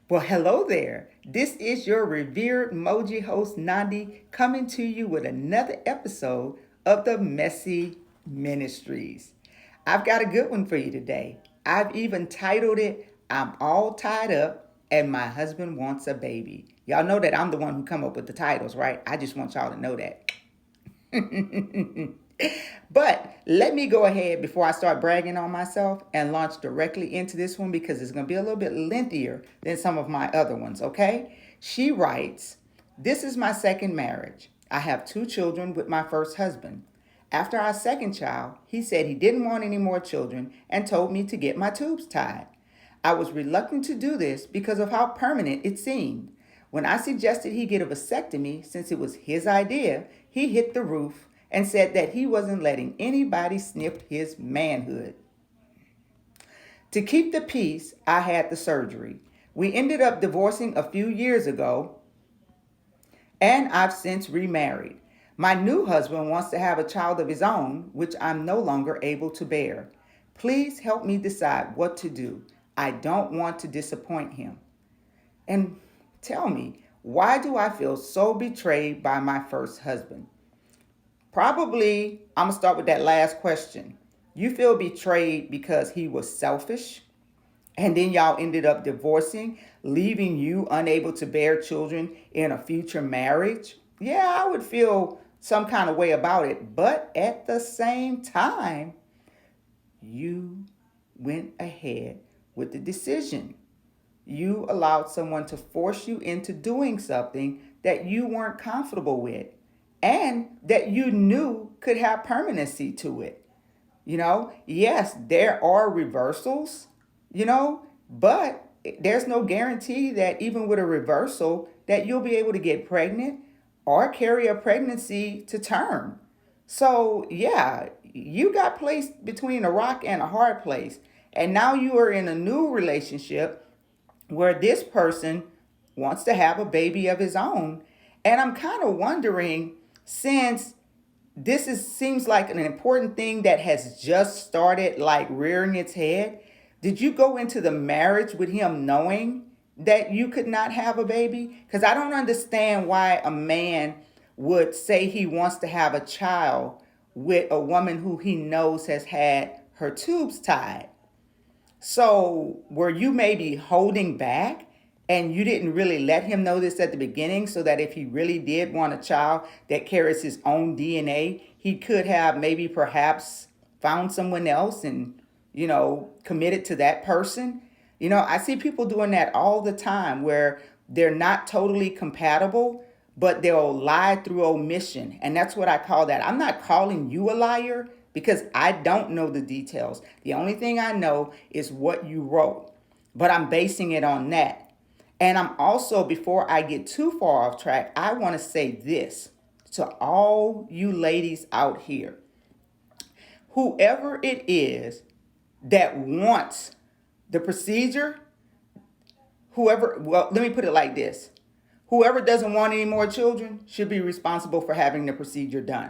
Well, hello there. This is your revered mojihost Nandi coming to you with another episode of the Messy Ministries. I've got a good one for you today. I've even titled it, I'm All Tied Up and My Husband Wants a Baby. Y'all know that I'm the one who come up with the titles, right? I just want y'all to know that. But let me go ahead before I start bragging on myself and launch directly into this one because it's going to be a little bit lengthier than some of my other ones, okay? She writes, this is my second marriage. I have two children with my first husband. After our second child, he said he didn't want any more children and told me to get my tubes tied. I was reluctant to do this because of how permanent it seemed. When I suggested he get a vasectomy since it was his idea, he hit the roof and said that he wasn't letting anybody sniff his manhood. To keep the peace, I had the surgery. We ended up divorcing a few years ago, and I've since remarried. My new husband wants to have a child of his own, which I'm no longer able to bear. Please help me decide what to do. I don't want to disappoint him. And tell me, why do I feel so betrayed by my first husband? Probably, I'm going to start with that last question. You feel betrayed because he was selfish, and then y'all ended up divorcing, leaving you unable to bear children in a future marriage. Yeah, I would feel some kind of way about it. But at the same time, you went ahead with the decision. You allowed someone to force you into doing something that you weren't comfortable with and that you knew could have permanency to it. Yes, there are reversals, but there's no guarantee that even with a reversal that you'll be able to get pregnant or carry a pregnancy to term. So, yeah, you got placed between a rock and a hard place. And now you are in a new relationship where this person wants to have a baby of his own. And I'm kind of wondering, since seems like an important thing that has just started like rearing its head, did you go into the marriage with him knowing that you could not have a baby? Because I don't understand why a man would say he wants to have a child with a woman who he knows has had her tubes tied. So were you maybe holding back and you didn't really let him know this at the beginning so that if he really did want a child that carries his own DNA, he could have maybe perhaps found someone else and, committed to that person? I see people doing that all the time where they're not totally compatible, but they'll lie through omission. And that's what I call that. I'm not calling you a liar because I don't know the details. The only thing I know is what you wrote, but I'm basing it on that. And I'm also, before I get too far off track, I want to say this to all you ladies out here. Whoever it is that wants the procedure, let me put it like this. Whoever doesn't want any more children should be responsible for having the procedure done.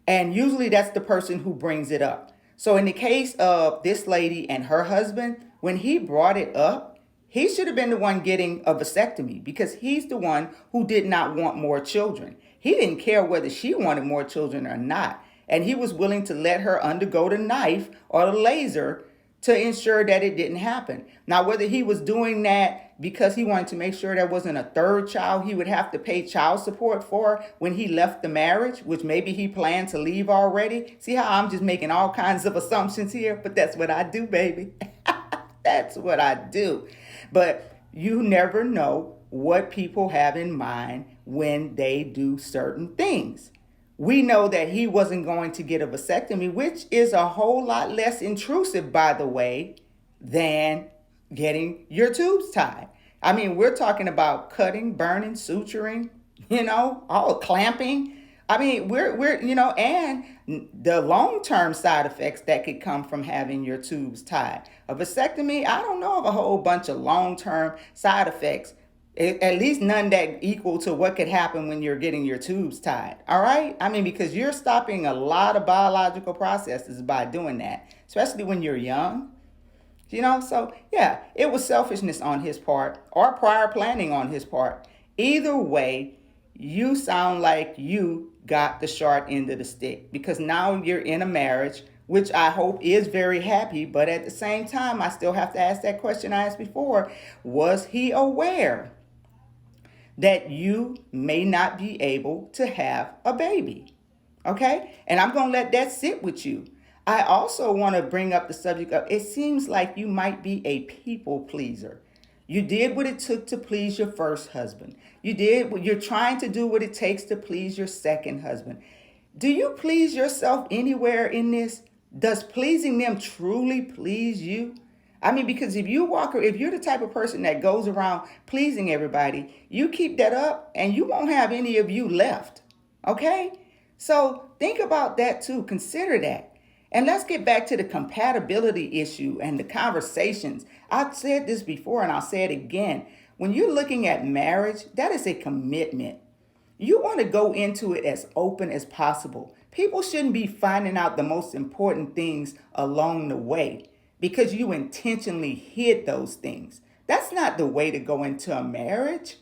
And usually that's the person who brings it up. So in the case of this lady and her husband, when he brought it up, he should have been the one getting a vasectomy because he's the one who did not want more children. He didn't care whether she wanted more children or not. And he was willing to let her undergo the knife or the laser to ensure that it didn't happen. Now, whether he was doing that because he wanted to make sure there wasn't a third child he would have to pay child support for when he left the marriage, which maybe he planned to leave already. See how I'm just making all kinds of assumptions here? But that's what I do, baby. That's what I do. But you never know what people have in mind when they do certain things. We know that he wasn't going to get a vasectomy, which is a whole lot less intrusive, by the way, than getting your tubes tied. I mean, we're talking about cutting, burning, suturing, all clamping. I mean, and the long-term side effects that could come from having your tubes tied. A vasectomy, I don't know of a whole bunch of long-term side effects, at least none that equal to what could happen when you're getting your tubes tied. All right? I mean, because you're stopping a lot of biological processes by doing that, especially when you're young. So yeah, it was selfishness on his part or prior planning on his part. Either way, you sound like you got the short end of the stick because now you're in a marriage, which I hope is very happy. But at the same time, I still have to ask that question I asked before. Was he aware that you may not be able to have a baby? Okay? And I'm going to let that sit with you. I also want to bring up the subject of it seems like you might be a people pleaser. You did what it took to please your first husband. You're trying to do what it takes to please your second husband. Do you please yourself anywhere in this? Does pleasing them truly please you? I mean, because if you're the type of person that goes around pleasing everybody, you keep that up and you won't have any of you left. Okay? So think about that too. Consider that. And let's get back to the compatibility issue and the conversations. I've said this before and I'll say it again. When you're looking at marriage, that is a commitment. You want to go into it as open as possible. People shouldn't be finding out the most important things along the way because you intentionally hid those things. That's not the way to go into a marriage.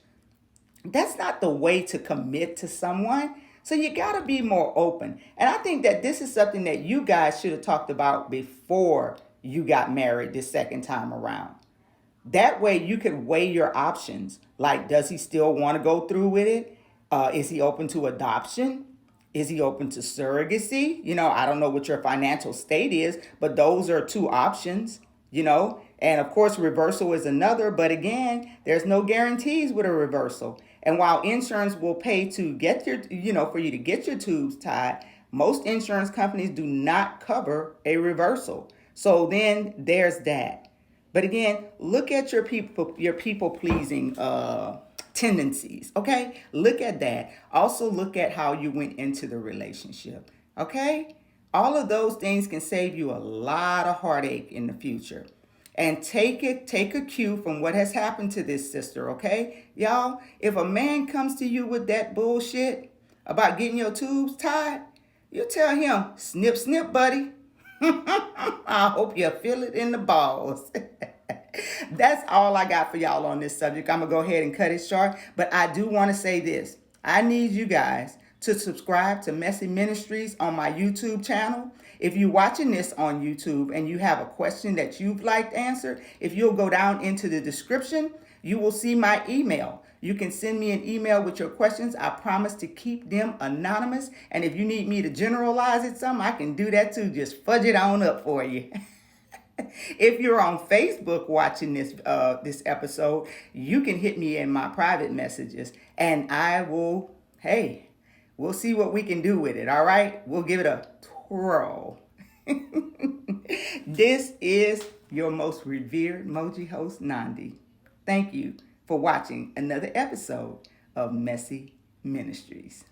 That's not the way to commit to someone. So you got to be more open. And I think that this is something that you guys should have talked about before you got married this second time around. That way you could weigh your options. Like, does he still want to go through with it? Is he open to adoption? Is he open to surrogacy? I don't know what your financial state is, but those are two options. And of course, reversal is another. But again, there's no guarantees with a reversal. And while insurance will pay to get for you to get your tubes tied, most insurance companies do not cover a reversal. So then there's that. But again, look at your people pleasing tendencies. Okay, look at that. Also, look at how you went into the relationship. Okay, all of those things can save you a lot of heartache in the future. And take a cue from what has happened to this sister. Okay, y'all. If a man comes to you with that bullshit about getting your tubes tied, you tell him, snip, snip, buddy. I hope you feel it in the balls. That's all I got for y'all on this subject. I'm going to go ahead and cut it short. But I do want to say this. I need you guys to subscribe to Messy Ministries on my YouTube channel. If you're watching this on YouTube and you have a question that you'd like answered, if you'll go down into the description, you will see my email. You can send me an email with your questions. I promise to keep them anonymous. And if you need me to generalize it some, I can do that too. Just fudge it on up for you. If you're on Facebook watching this episode, you can hit me in my private messages and I will, we'll see what we can do with it. All right. We'll give it a twirl. This is your most revered Moji host, Nandi. Thank you for watching another episode of Messy Ministries.